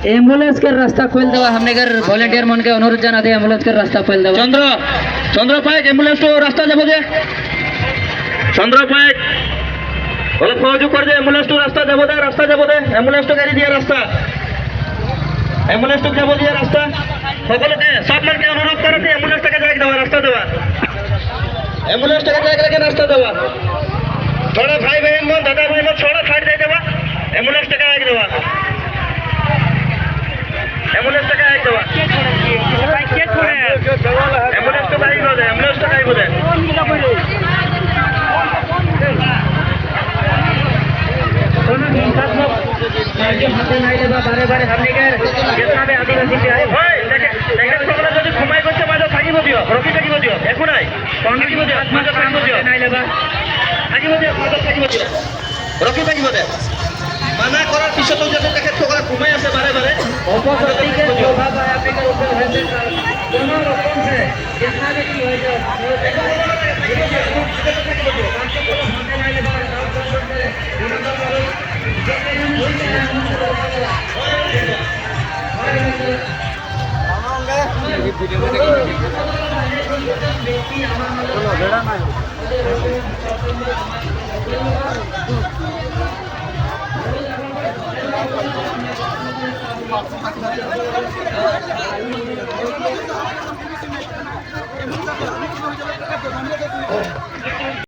ambulance के रास्ता खोल देवा हमने घर वॉलंटियर मन के अनुरोध जाना थे एम्बुलेंस के रास्ता खोल देवा चंद्र चंद्र पाइक एम्बुलेंस तो रास्ता যাব যে चंद्र पाइक অলপ সহযোগ করে যে এম্বুলেন্স তো রাস্তা যাব দে এম্বুলেন্স তো গাড়ি দিয়ে রাস্তা এম্বুলেন্স তো যাব দিয়ে রাস্তা সকলকে সব মানুষকে অনুরোধ করে যে এম্বুলেন্সটাকে জায়গা দেওয়া রাস্তা দেওয়া এম্বুলেন্সটাকে জায়গা রেখে রাস্তা দেওয়া थोड़ा भाई बहन मन दादा भाई मन थोड़ा साइड दे देवा एम्बुलेंसটাকে জায়গা দেওয়া एम्बुलेंसটাকে জায়গা দেওয়া কে छोड़े एम्बुलेंस तो गाड़ी को दे एम्बुलेंस तो गाड़ी को दे बारे बारे हमने के जितना भी आदिवासी पे आए भाई দেখেন তোমরা যদি ঘুমাই করতে মাঝে থাকিব দিও রকি থাকিব দিও এখন নাই কোন থাকিব দিও মাঝে থাকিব দিও নাই লেবা থাকিব দিও মাঝে থাকিব দিও রকি থাকিব দে মানা করার পিছতো যদি দেখে তোমরা ঘুমাই আছে বারে বারে उपस्थिति के शोभा भाई आपके घर ऊपर है दोनों रकम से जितना भी की हो जाए